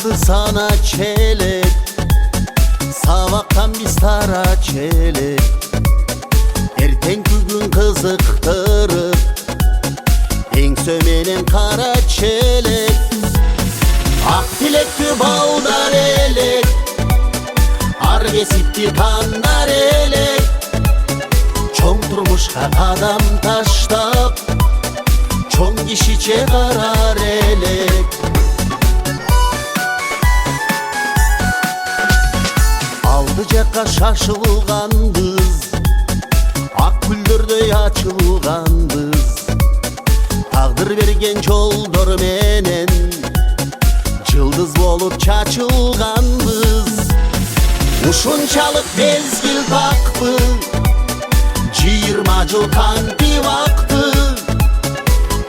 Aldı sana çelek, sabahtan biz tara çelek. Ertenki gün kızıktırıp en sömenen kara çelek. Ak dilekti bağlar elek, ar kesipti kanlar elek. Çoğun turmuşka adam taştap, çoğun kişiçe karar elek. Aldıcakka şaşılgan kız, ak güldürde açılgan kız. Tağdır bergen joldur menen, yıldız bolup çaçılgan kız. Uşunçalık mezgil bakpı, 20 jıl kanti vakti.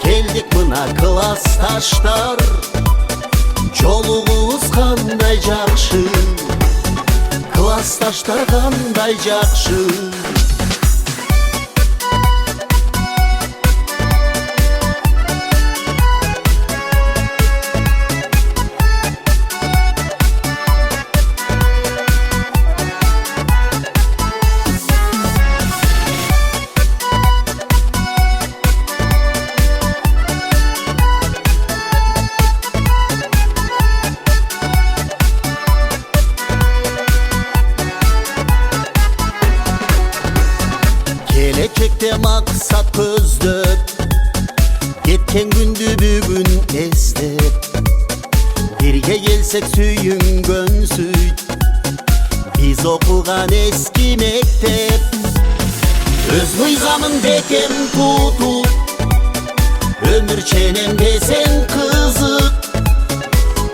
Keldik mına klastaşlar, joluğuz kanday jakşı. Klastaşlar kanday jakşı. Gelecekte maksat közdöp, geçen gündü bugün estep. Birge gelsek süyün gönsüt, biz okugan eski mektep. Öz nizamın bekem tutup, ömür çenem desen kızık.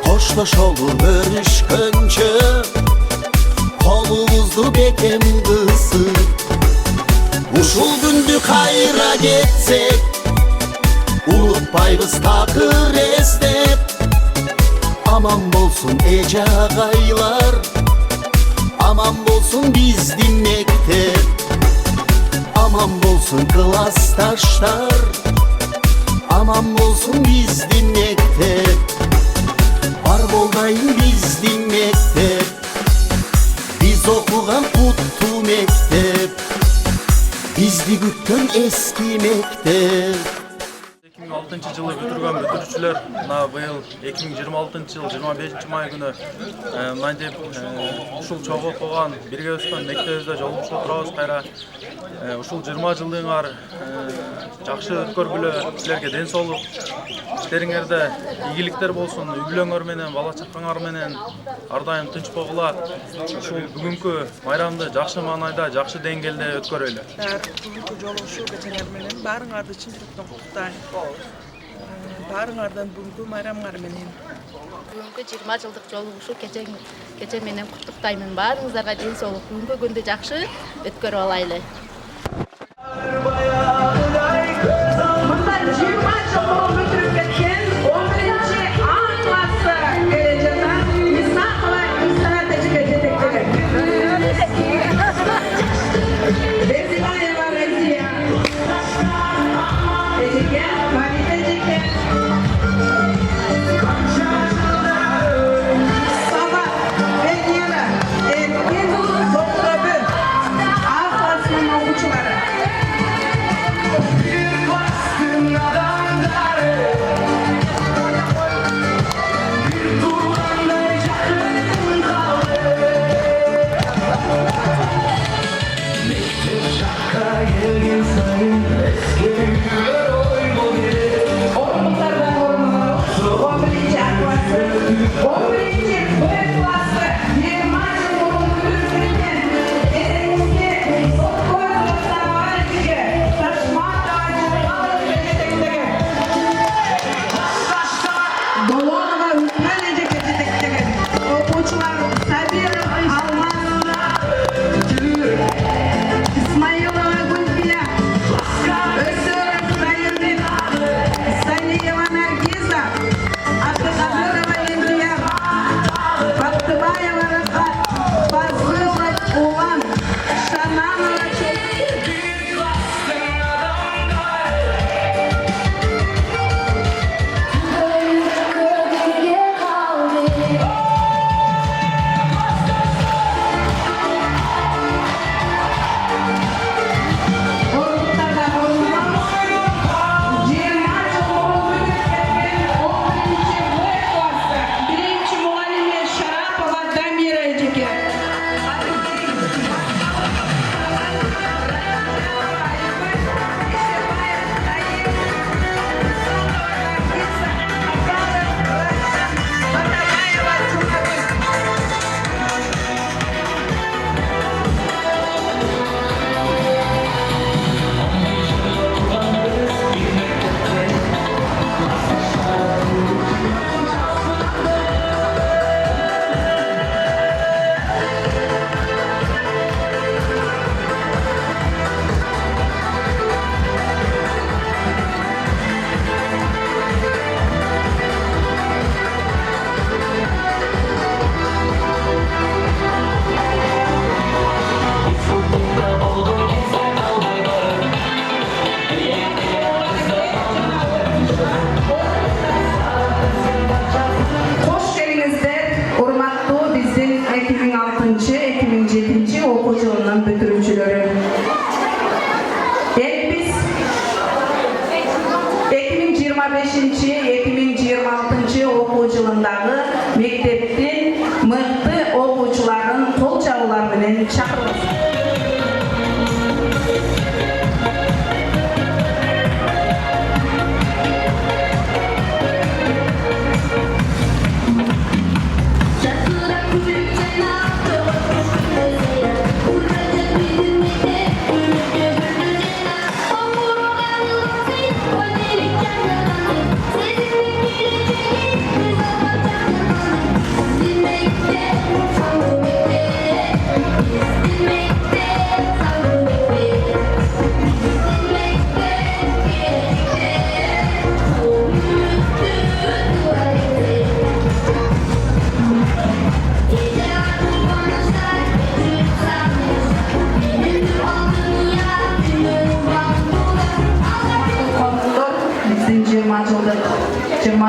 Hoşloş olur görüşkönçö, kolumuzdu bekem kısık. Uşul gündü kayra getsek, unutpayız takır estep. Aman bolsun ece ağaylar, aman bolsun bizdim mektep. Aman bolsun klastaşlar, aman bolsun bizdim mektep. Var boldayın bizdim mektep, biz okugan kuttu mektep. Bizdi gütkön eski mektep. 2006-жылы бүтүргөн бүтүрүүчүлөр мына быйыл 2026-жылы 25-май күнү мына деп ушул чогуу окуган, бирге өскөн мектебибизде жолугушуп отурабыз кайра. Ушул 20 жылдыңар жакшы өткөргүлө, силерге ден соолук, иштериңерде ийгиликтер болсун, үй бүлөңөр менен, бала чакаңар менен ар дайым тынч болгула. Ушул бүгүнкү майрамды жакшы маанайда, жакшы деңгээлде өткөрөлү. Бүгүнкү жолугушуу кечеңер менен баарыңарды чын жүрөктөн куттуктайм. Баарыңардан бүгүнкү майрамыңар менен. Бүгүнкү 20 жылдык жолугушуу кече менен куттуктаймын. Баарыңыздарга ден соолук, бүгүнкү күндү жакшы өткөрүп алайлы. Sabah, мектептин мыкты окуучуларын кол чабуулар менен чакырабыз.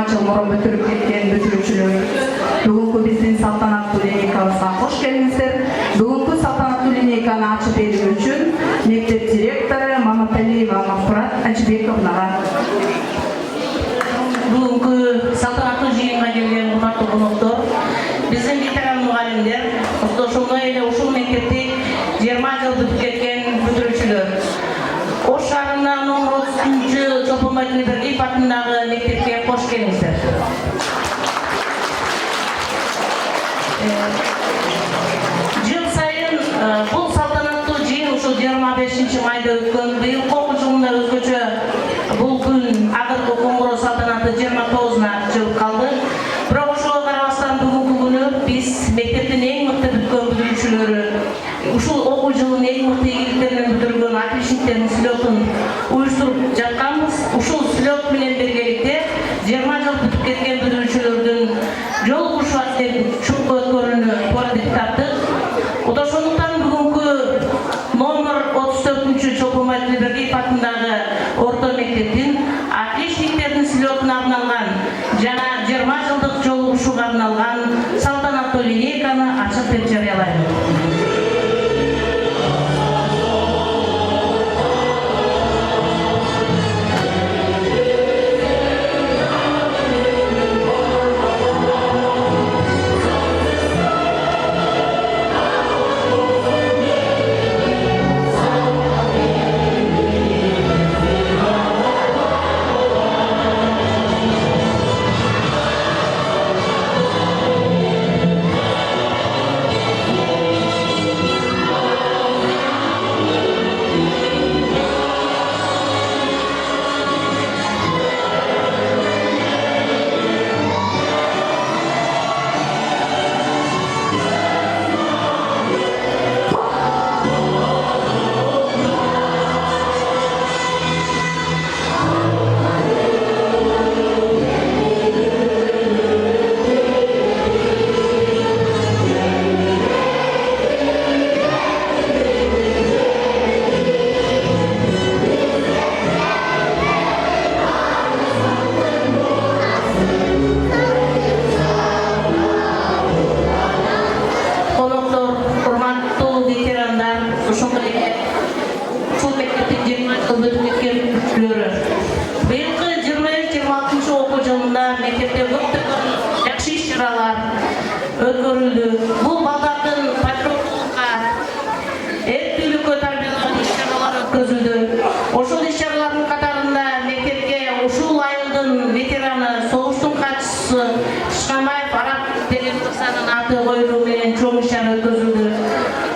Жыл мурун бүтүрүп кеткен бүтүрүүчүлөр, бүгүнкү биздин салтанаттуу линейкабызга кош келиңиздер. Бүгүнкү салтанаттуу линейканы ачып берүү үчүн мектеп директору Маматалиева Макфурат Ажибековнага. Бүгүнкү салтанаттуу жыйынга келген урматтуу коноктор, биздин ветеран мугалимдер, ошондой эле ушул мектепти 20 жыл бүтүп кеткен бүтүрүүчүлөр. Ош шаарынын номер 30 Чолпонбай Төлөбердиев атындагы мектепке кош келиңиздер. Жыл сайын бул салтанаттуу жыйын ушул 25 майда өткөн. Быйылкы окуу жылында өзгөчө бул күн акыркы коңгуроо салтанаты 29-на чыгып калды. Бирок ошого карабастан бүгүнкү күнү биз мектептин эң мыкты бүткөн бүтүрүүчүлөрү, ушул окуу жылдын эң мыкты ийгиликтер менен бүтүргөн отличниктердин слётун уюштуруп жатканбыз. Ушул слёт менен биргеликте 20 жыл бүтүп кеткен бүтүрүүчүлөрдүн жолугушуу атты чоң өткөрүүнү туура деп таптык. Ошондуктан бүгүнкү номер 34 Чолпонбай Төлөбердиев атындагы орто мектептин отличниктердин слётуна арналган жана 20 жылдык жолугушууга арналган салтанаттуу линейканы ачык деп жарыялайм. Өткөрүлдү. Бул балдардын патриоттукка, эркиндикке тарбияланган иш-чаралар өткөрүлдү. Ошол иш-чаралардын катарында мектепке ушул айылдын ветераны, согуштун катчысы Шкамбаев Арап Телемирзанын аты коюлуу менен чоң иш-чара өткөрүлдү.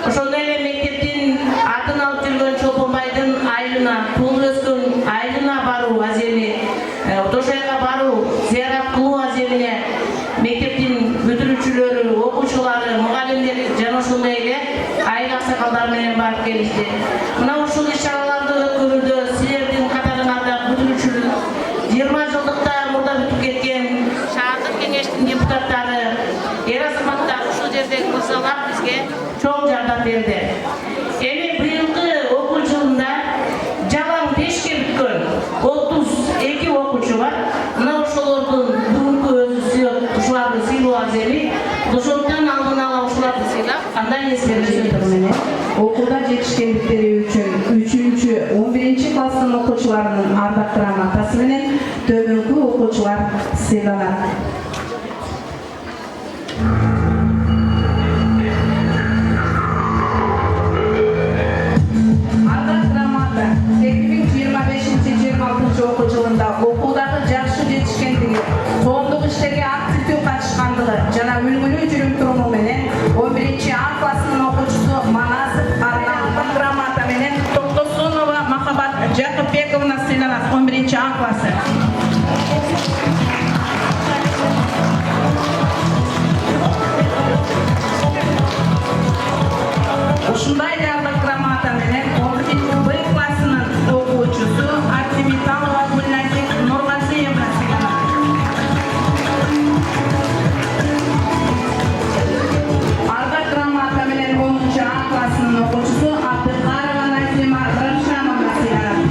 Ошондой эле мектептин атын алып жүргөн Чолпонбайдын айылына, туулуп өскөн айылына баруу аземи, Тошайга баруу, зыярат кылуу аземине мектептин бүтүрүүчүлөрү, окуучулары, мугалимдери жана ошондой эле айыл аксакалдары менен барып келишти. Мына ушул иш-чараларды өткөрүүдө силердин катарыңарда бүтүрүүчүлөр, 20 жылдыкта мурда бүтүп кеткен шаардык кеңештин депутаттары, эр азаматтар, ушул жердеги мырзалар бизге чоң жардам берди. Эми быйылкы окуу жылында жалаң бешке бүткөн 32 окуучу бар. Мына ошолордун бүгүнкү өзү ушуларды сыйлоо аземи, ошондон алдын ала ушуларды сыйлап, андан эскертүү менен окууда жетишкендиктери үчүн 3-11 класстын окуучуларынын ардак грамотасы менен төмөнкү окуучулар сыйланат. үлгүлүү жүрүм-туруму менен 11-A классынын окуучусу Манасов Арналдын грамота менен Токтосунова Махабат Жакыпбековна сыйланат. 11-A классы. Ушундай дагы грамота менен 11-Б классынын окуучусу Артемиталова Гүлназик Нургазиевна сыйланат. Арда грамота менен 10-A классынын окуучусу Абдыкарова Назима Равшановна сыйланат.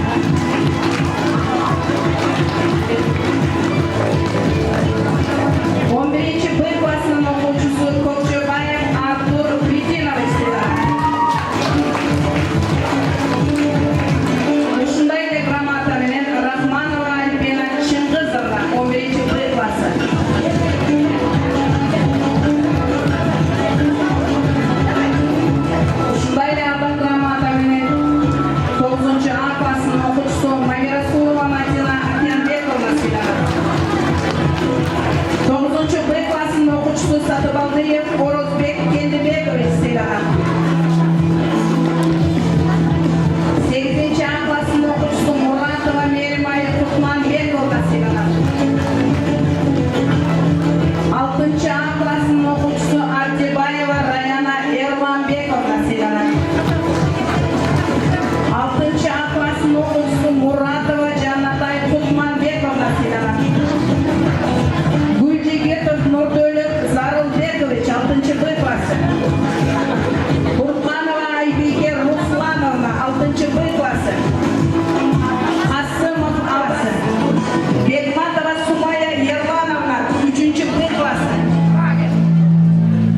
11-Б классынын окуучусу Көкчөбаев Артур Битинович сыйланат. Ушундай эле грамота менен Рахманова Альбина Чыңгызовна 11-Б классы. Ушундай эле арда грамота менен 9-A классынын окуучусу Магерасулова Мадина Акянбековна сыйланат. 9-Б классынын окуучусу Сатыбалдыев Орозбек Кендибекович сыйланат. 8-A классынын окуучусу Муратова Меримай Кутманбековна сыйланат. 6-A классынын окуучусу Артебаева Раяна Эрманбековна сыйланат. 6-A классынын окуучусу Муратова Жанатай Кутманбековна сыйланат. Гүлжигетов Нурдөлөт Зарылбекович 6-Б классы. Бурканова Айбике Руслановна 6-Б классы. Касымов Алсы. Бекматова Сумая Ерлановна 3-Б классы.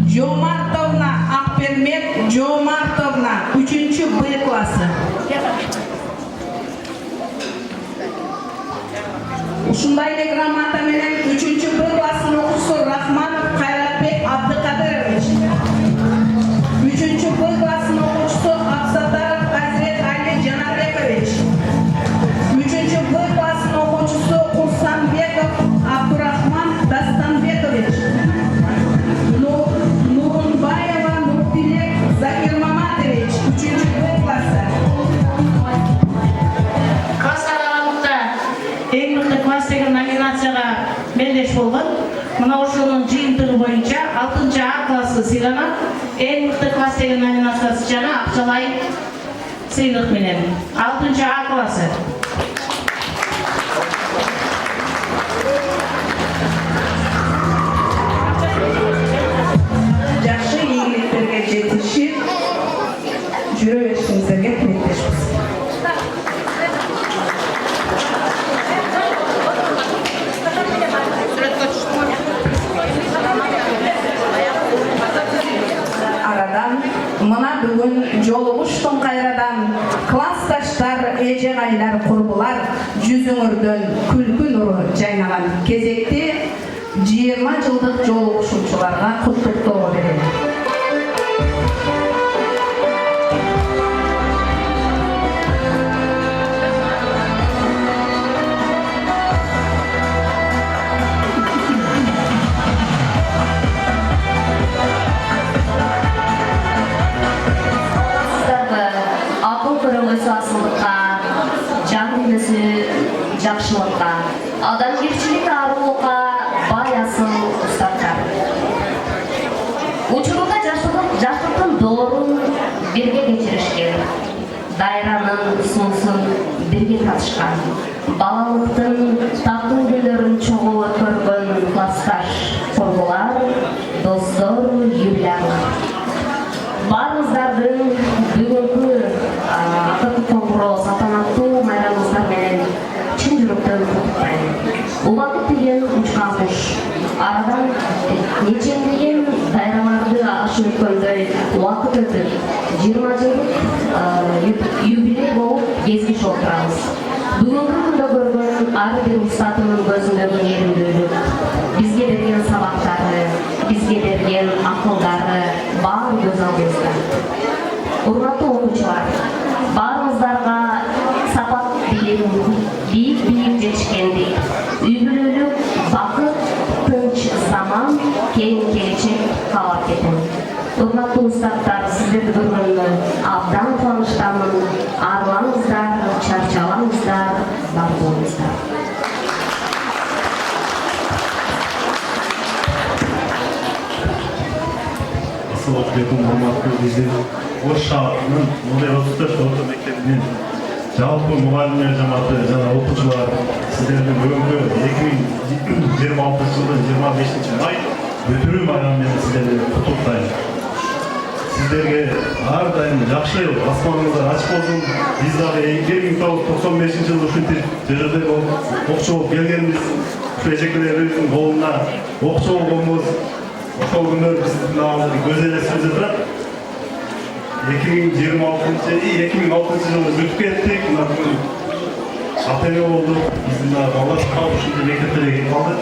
Жомартовна Акпермет Жомартовна 3-Б классы. Ушундай эле грамота менен 3-Б классынын окуучусу Рахманов Кайратбек Абдыкадырович. 3-Б классынын окуучусу Абсатаров Азирет Али Жанарбекович. 3-Б классынын окуучусу Курсанбеков Абдурахман Дастанбекович. Нурунбаева Нуртилек Закирмаматович 3-Б классы. Класстар аралыкта эң мыкты класс деген номинацияга мендеш болгон. Мына ошонун жыйынтыгы боюнча 6-A классы сыйланат. Эң мыкты класс деген номинациясы жана акчалай сыйлык менен 6-A классы. Жакшы ийгиликтерге жетишип жүрө беришиңиздерге тилектешпиз. Арадан мына бүгүн жолугуштун кайрадан классташтар, эжегайлар, курбулар жүзүңөрдөн күлкү нуру жайнаган кезекти 20 жылдык жолугушуучуларга куттуктоо берели. Акыл көрөңөсү асылдыкка, жан дүнөсү жакшылыкка, адамгерчилик арулукка, бай асыл устаттар. Учурунда жаштыктын доорун бирге кечиришкен, дайранын суусун бирге татышкан, балалыктын тактын күндөрүн чогуу өткөргөн классташ, курбулар, достор, юбилярлар. Баарыңыздардын бүгүнкү коңгуроо салтанаттуу майрамыңыздар менен чын жүрөктөн куттуктайм. Убакыт деген учкан куш. Арадан нечеңдеген дайрамарды ашып өткөндөй убакыт өтүп, 20 жылдык юбилей болуп кезгиш отурабыз. Бүгүнкү күндө көргөн ар бир устатынын көзүндөгү мээримдүүлүк, бизге берген сабактары, бизге берген акылдары баары көз алдыбызда. Урматтуу окуучулар, баарыңыздарга сапат билим, бийлик жетишкендик, үй бүлөлүк бакыт, тынч заман keyin gelecek kaalap ketем. Урматтуу устаттар, сиздерди көргөнүмө абдан кубанычтамын. Арылаңыздар, чарчабаңыздар, бар болуңуздар. Assalamu alaikum, hurmatly bizler. Oş şahsının Nurday 34 orta mektebinden жалпы мұғалімдер жаматы жана оқушылар сіздерді бүгінгі 2026 жылдың 25 май бүтүрүү байрамымен сіздерді құттықтаймын. Сіздерге әрдайым жақсы аспаныңыздар ашық болсын. Біз дағы 1995 жылы ушинтип жерде окчу болуп келгенбиз. Ушу эжекелерибиздин колуна окчу болгонбуз. Ошол күндөр биздин алдыда көз элестирип турат. 2006 жылы бүтүп кеттик. Ата-эне болдук. Биздин балдар калып ушундай мектептерге келип калды.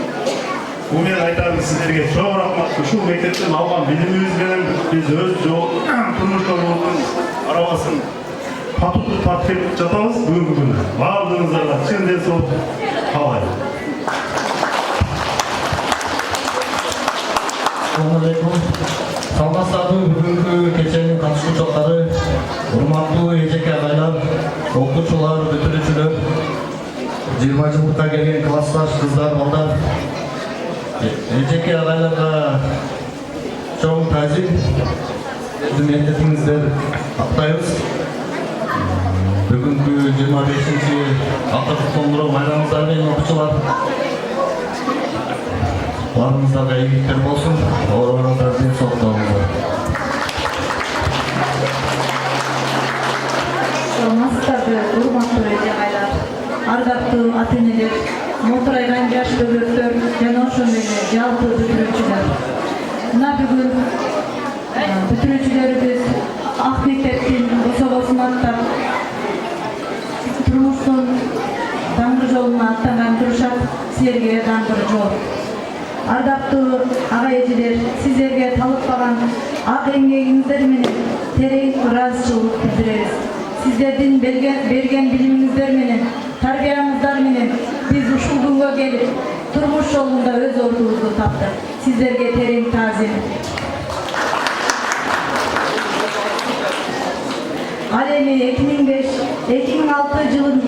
Bu men aytarım sizlerge çok rahmat. Şu mekteптен алган билимибиз менен биз өз турмуш жолубуздун арабасын катуу тартып жатабыз. Бүгүнкү күнү баардыгыңыздарга чын ден соолук каалайм. Assalamu alaikum. Саламатсыздарбы бүгүнкү кеченин катышуучулары, урматтуу эжеке агайлар, окуучулар, бүтүрүүчүлөр, 20 жылдыкка келген классташ кыздар, балдар, эжеке агайларга чоң таазим, биздин мектебиңиздер актайбыз. Бүгүнкү 25-чи аташтандыруу майрамыңыздар менен окуучулар, барыңыздарга ийгиликтер болсун, оорубаңыздар, ден соолукта болуңуздар. Саламатсыздарбы, урматтуу эже агайлар, ардактуу ата-энелер, мотурайган жаш бөбөктөр жана ошондой эле жалпы бүтүрүүчүлөр. Мына бүгүн бүтүрүүчүлөрүбүз ак мектептин кособосун аттап турмуштун даңгы жолуна аттанган турушат. Силерге даңгы жол. Ардактуу ага эжелер, сиздерге талыкпаган ак эмгегиңиздер менен терең ыраазычылык билдиребиз. Сиздердин берген билимиңиздер менен, тарбияңыздар менен биз ушул күнгө келип, турмуш жолунда өз ордубузду таптык. Сиздерге терең таазим. Ал эми 2005-2006 жылын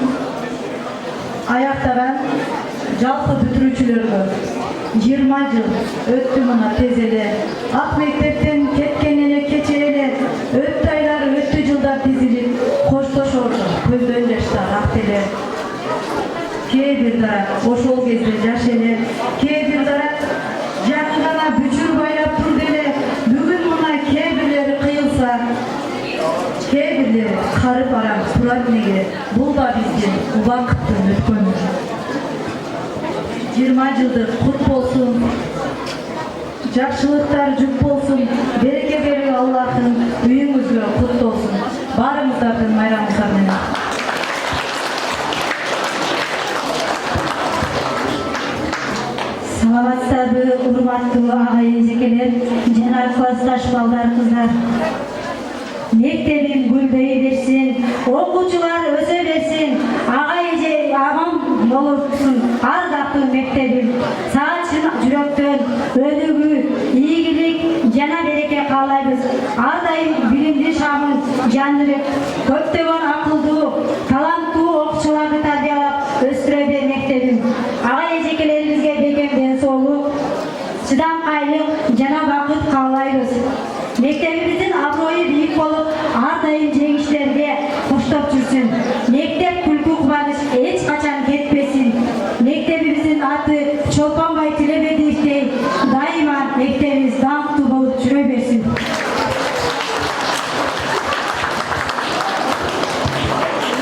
аяктаган жалпы бүтүрүүчүлөргө 20 жыл өттү мына тез эле. Ак мектептен кеткен эле кече эле өттү айлар, өттү жылдар тизилип коштошорду. Көздөн жаштар ак эле. Кээ бир дарак ошол кезде жаш эле, кээ бир дарак жаңы гана бүчүр байлап турду эле. Бүгүн мына кээ бирлери кыйылса, кээ бирлери карып арам турат неге. Бул да биздин убакыттын өткөнү. 20 жылдыр кут болсун, жакшылыктар жүк болсун, береке берүү Аллахтын үйүңүзгө кут болсун. Баарыңыздардын майрамыңыздар менен. Саламатсыздарбы, урматтуу ага эжекелер жана классташ балдар, кыздар. Мектебим гүлдөй берсин, окуучулар өсө берсин, ага эже аман болсун. Ардактуу мектебим, сага чын жүрөктөн өнүгүү, ийгилик жана береке каалайбыз. Ар дайым билимди шамын жандырып, көптөгөн акылдуу, таланттуу окуучуларды тарбиялап өстүрө бер мектебим. Ага эжекелерибизге бекем ден соолук, чыдамкайлык жана бакыт каалайбыз. Мектебибиздин аброю бийик болуп, ар дайым жеңиштерге коштоп жүрсүн. Мектеп күлкү кубаныч эч качан кетпесин. Мектебибиздин аты Чолпонбай Тилебедиевдей дайыма мектебибиз даңктуу болуп жүрө берсин.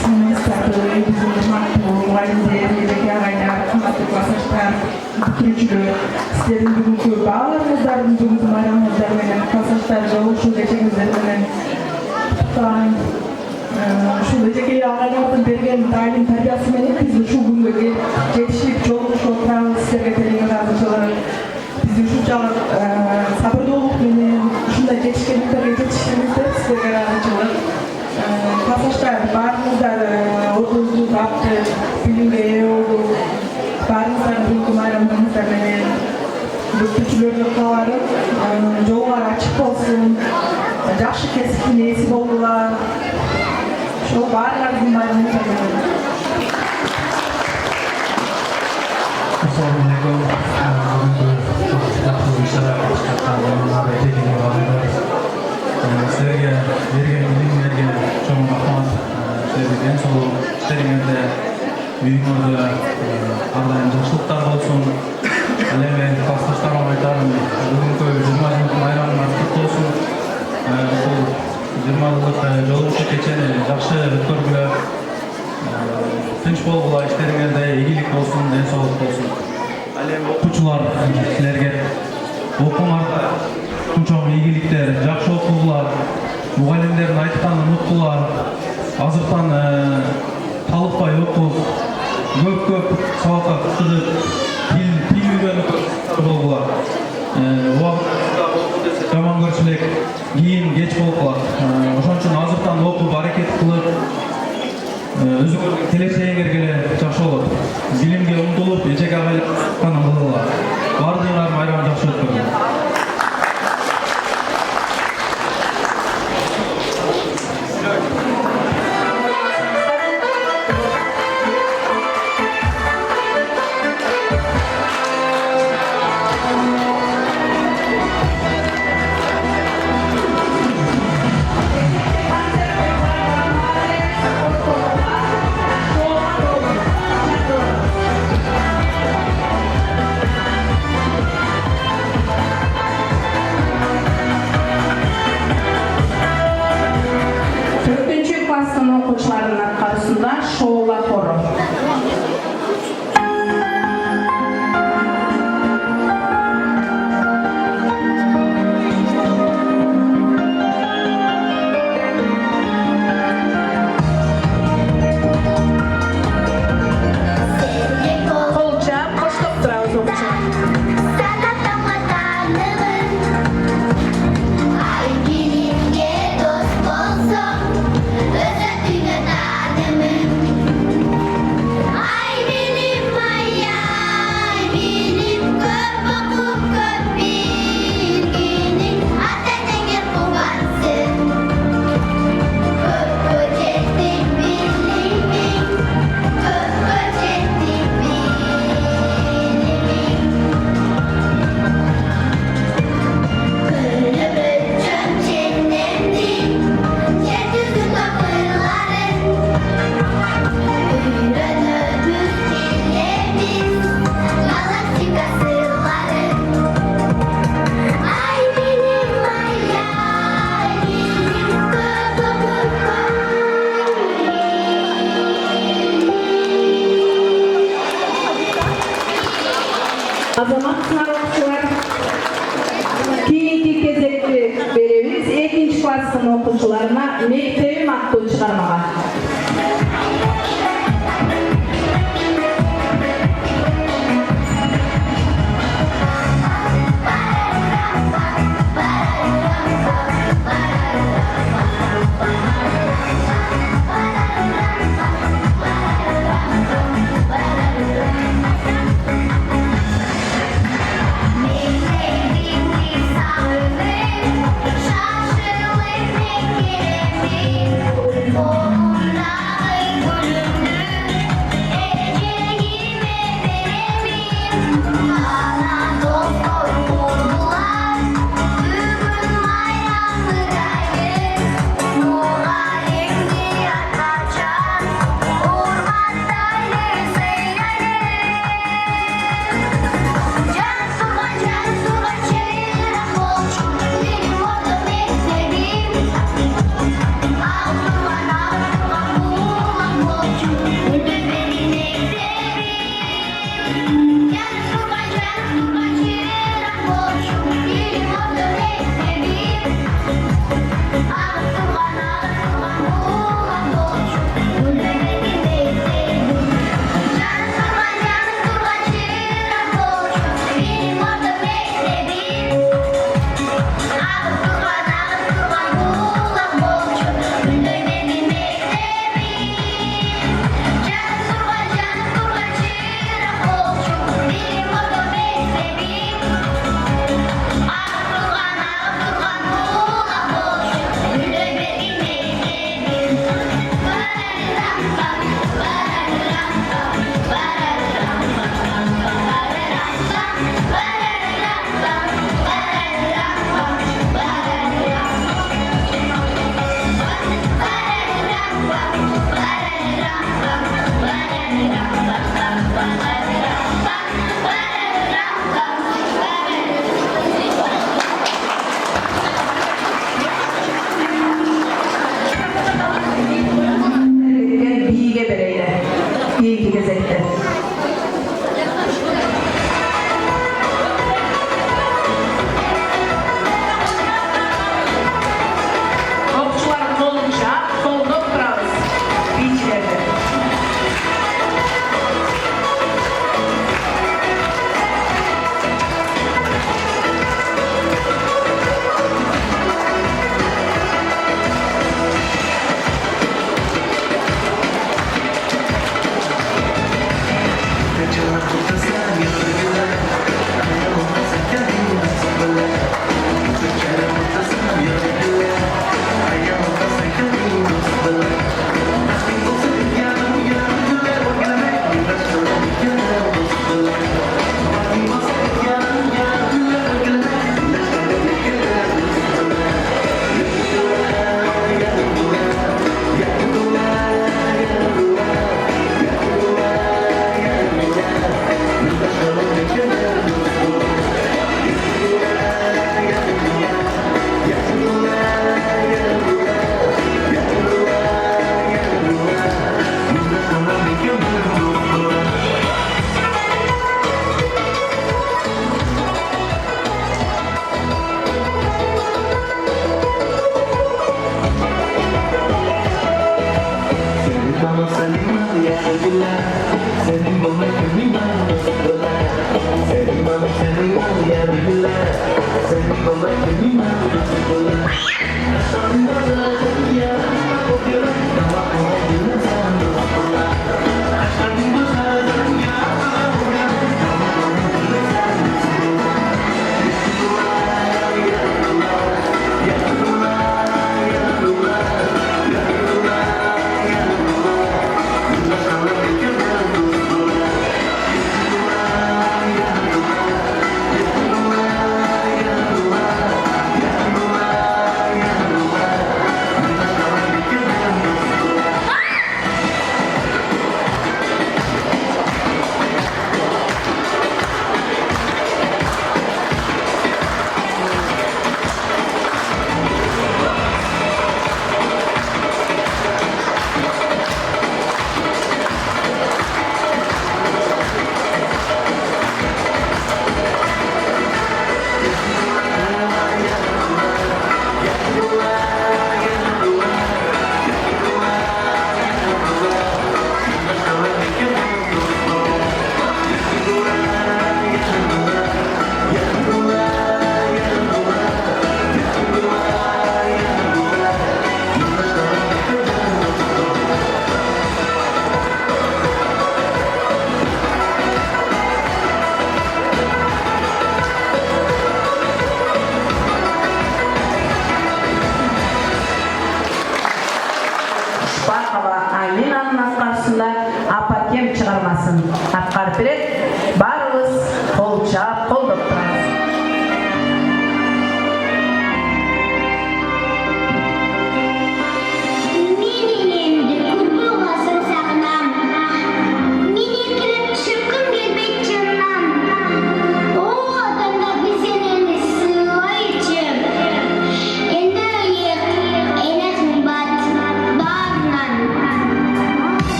Саламатсыздарбы, биздин урматтуу мугалимдер, эжеке агайлар, кымбаттуу классташтар, бүтүрүүчүлөр, сиздердин бүгүнкү баарыңыздардын бүгүнкү майрамыңыздар менен, классташтар ушул кечеңиздер менен куттуктайм. Ушул эжеке агайлардын берген таалим тарбиясы менен биз ушул күнгө жетишип жолугушуп отурабыз. Сиздерге терең ыраазычылык. Биз ушунчалык сабырдуулук менен ушундай жетишкендиктерге жетишкениңиздер сиздерге ыраазычылык. Классташтар баарыңыздар ордуңузду таптып, билимге ээ болдук. Баарыңыздардын бүгүнкү майрамыңыздар менен бүтүрүүчүлөргө кааларым. жакшы кесиптин ээси болдулар. Ошол баарыңардын баарын төлөйм. Assalamu alaikum. Sizlerge bergen bilimlerge çoğun rahmat. Sizlerge en solu işleringizde büyüğünüzde ardayın жақсылықтар болсын. Әлеме классташтарыма айтарым, бүгінгі 20 жылдық майрамыңыз құтты болсын. Бұл 20 жылдық жолаушы кечени жақсы өткөргүлө, тынч болгула, işleringizde ийгилик болсын, ден соолук болсын. Әлем окуучулар силерге окуңарда чоң ийгиликтер, жакшы окугула, мугалимдердин айтканын унуткула, азыртан талыкпай окуп, көп сабакка кытылып, тил үйрөнүп болгула. Жаман көрчүлүк кийин кеч болуп калат. Ошон үчүн азыртан окуп, аракет кылып, өзүңөрдүн келечегиңерге эле жакшы болот. Билимге умтулуп, эчеге агайлыкканы кылгыла. Баардыгыңар майрамы жакшы өткөргүлө. Okuvchilarning orqasida shoular xori. Azamatsızlar okuşular, keyinki кезекти беребиz. 2-nji класстын окуучуларына мектебим аттуу чыгармага. Oh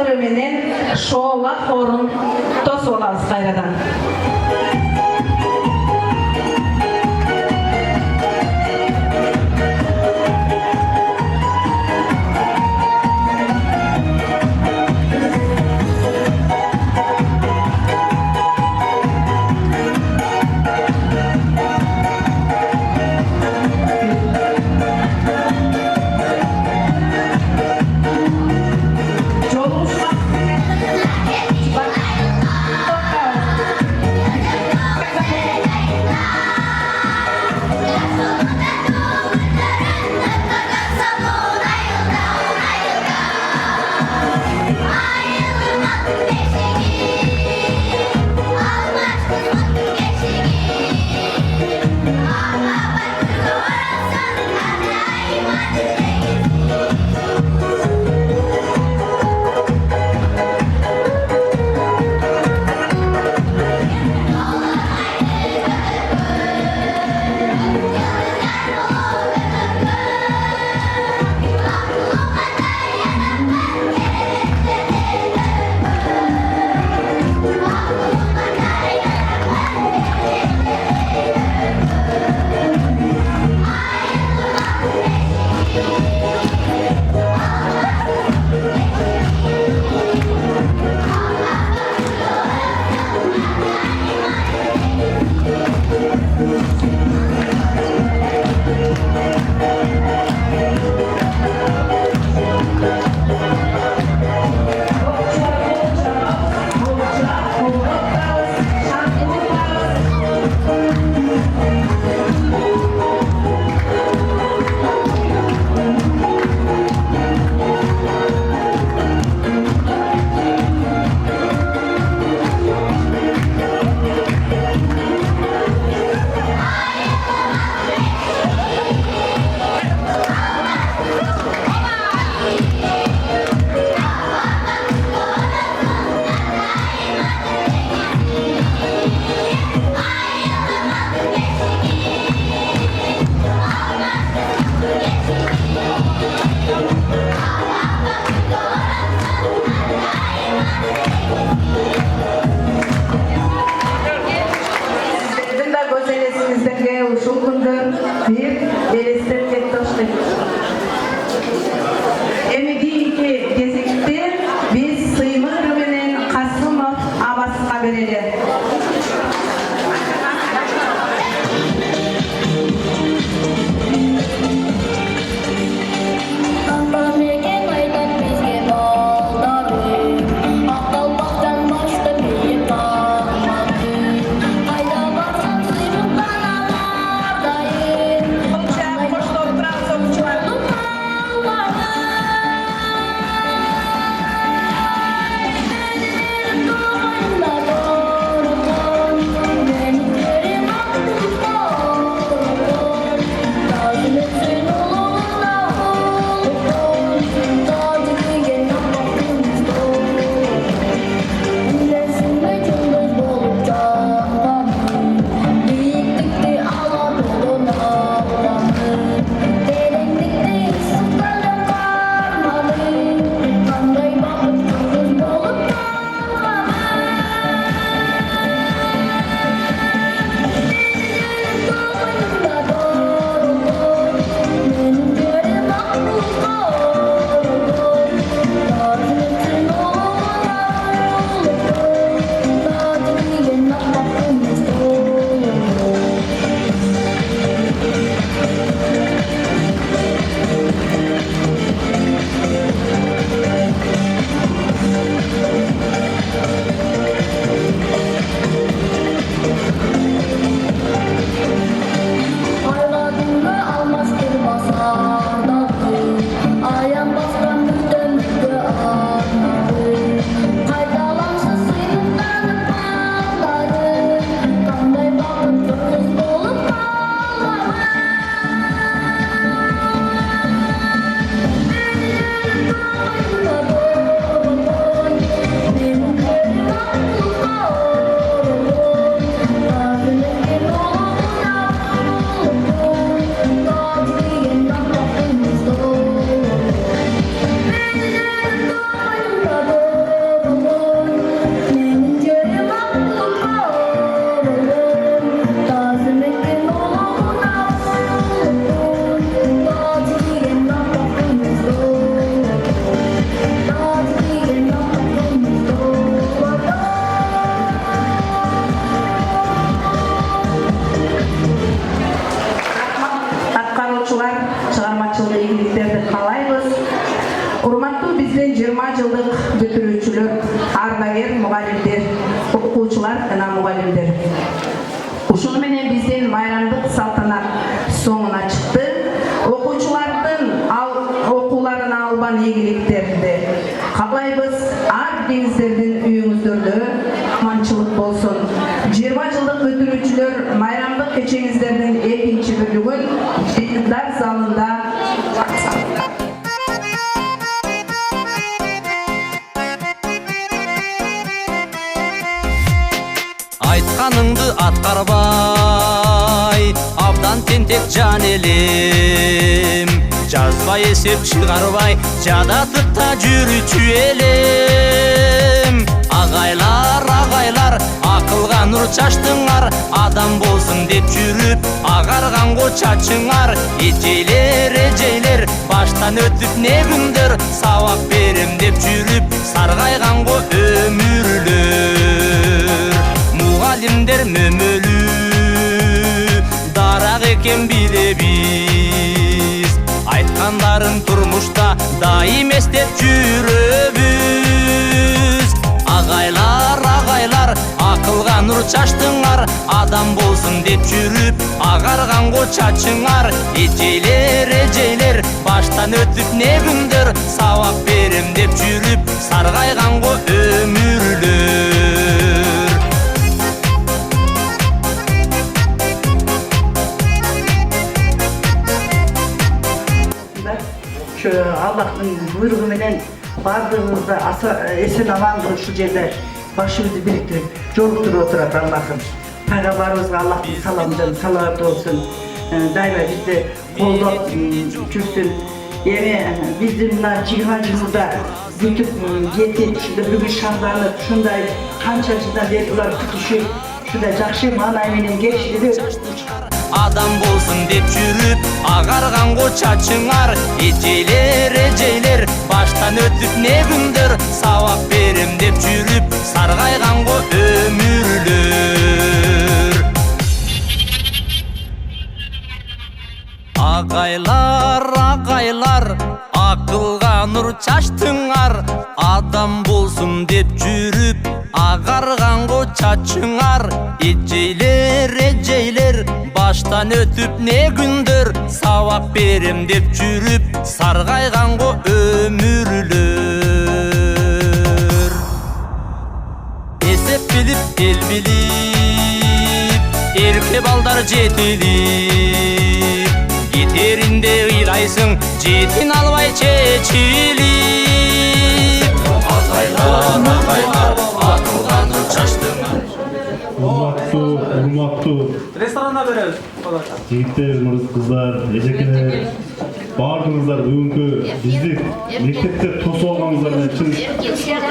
ыры менен шоолак хорун тосуп алабыз кайрадан. жылдык бүтүрүүчүлөр, ардагер мугалимдер, окуучулар жана мугалимдер. Ушуну менен биздин майрамдык салтанат соңуна чыкты. Окуучулардын окууларын албан ийгиликтерди каалайбыз. Ар бириңиздердин үйүңүздөрдө аманчылык болсун. 20 жылдык өтүрүүчүлөр майрамдык кечеңиздердин экинчи бөлүгүн Жыйындар залында Айтқаныңды атқарбай, абдан тентек жан елем. Жазбай есеп шығарбай, жадатып та жүрүчү элем. Ағайлар, ақылға нұр чаштыңар, адам болсын деп жүріп, ағарғанго чачыңар. Ежейлер, баштан өтіп не күндер, сабақ берем деп жүріп, сарғайғанго өмүрлөр. Мұғалімдер мөмөлі, дарақ екен билебіз. Айтқандарын тұрмышта дайым естеп жүрөбүз. Ағайлар, ақылға нұр чаштыңар, адам болсын деп жүріп, ағарғанго чачыңар. Ежейлер, баштан өтіп не күндер, сабақ берем деп жүріп, сарғайғанго өмүрлөр. Allah'ın buyruğu menen bardığımızda esen aman şu жерде başımızı biriktirip жолуктуруп отурат Allah'ım. Peygamberimize Allah'ın salamından salavat olsun. Daima bizde kollop жүрсүн. Bizim 20 жылда бүтүп жетип, ушундай бүгүн шаңданып, ушундай канча жылдан бери улар күтүшүп, ушундай жакшы маанай менен кечирип Адам болсын деп жүріп, ағарғанго чачыңар. Ежейлер, баштан өтіп не күндер, сабақ берем деп жүріп, сарғайғанго өмүрлөр. Ағайлар, ақылға нұр чаштыңар, адам болсын деп жүріп, ағарғанго чачыңар. Ежейлер, баштан өтіп не күндер, сабақ берем деп жүріп, сарғайғанго өмүрлөр. Есеп біліп, ел біліп, ерке балдар жетіліп, кетерінде ыйлайсың, жетін албай чечилип. Ағайлар, ақылға нұр чаштыңар. Урматтуу Ресторанда беребиз. жигиттер, кыздар, эжекелер, баардыгыңыздар бүгүнкү бизди мектепте тосуп алганыңыздар менен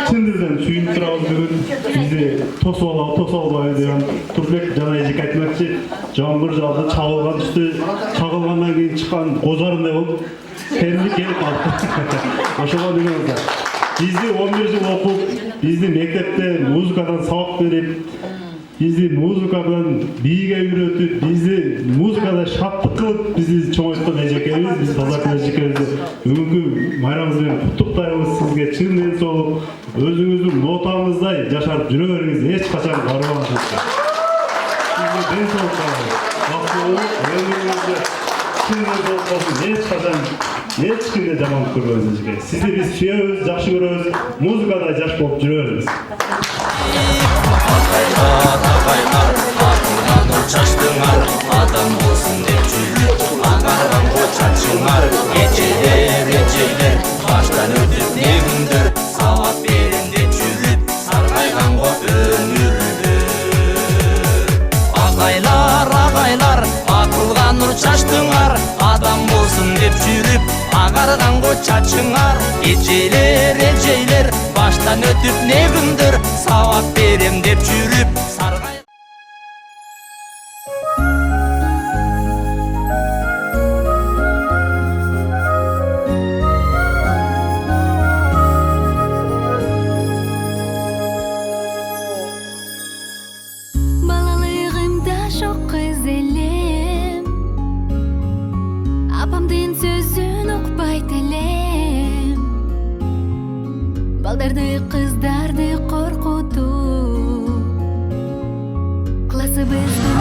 чын дилден сүйүнүп турабыз. Бүгүн бизди тосуп албай деген Турбек жана эжеке айтмакчы, жамгыр жаады, чагылган үстү, чагылгандан кийин чыккан кожарындай болуп терилип келип калды. Ошого дегенде бизди 11 жыл окуп, бизди мектепте музыкадан сабак берип, бизди музыкадан бийге үйрөтүп, бизди музыкада шаттык кылып, бизди чоңойткон эжекебиз, биз таза эжекебизди бүгүнкү майрамыбыз менен куттуктайбыз. Сизге чын ден соолук, өзүңүздүн нотаңыздай жашап жүрө бериңиз, эч качан карыбаңыз. Сизге ден соолук каалайбыз. Бактылык, өмүрүңүздө чын ден соолук болсун, эч качан эч кимде жамандык көрбөңүз эжеке. Сизди биз сүйөбүз, жакшы көрөбүз, музыкада жаш болуп жүрө бериңиз. Ағайлар, ақылға нұр чаштыңар, адам болсын деп жүріп, ағарғанго чачыңар. Ежейлер, баштан өтіп не күндер, сабақ берем деп жүріп, сарғайғанго өмүрлөр. Ағайлар, ақылға нұр чаштыңар, адам болсын деп жүріп, ағарғанго чачыңар. Ежейлер, баштан өтіп не күндер, сабақ берем деп жүріп, сарғай. Балалығымда жоқ қыз елем, апамдың сөзін ұқпай тілем. балдарды кыздарды коркутуп классыбыздын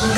Sen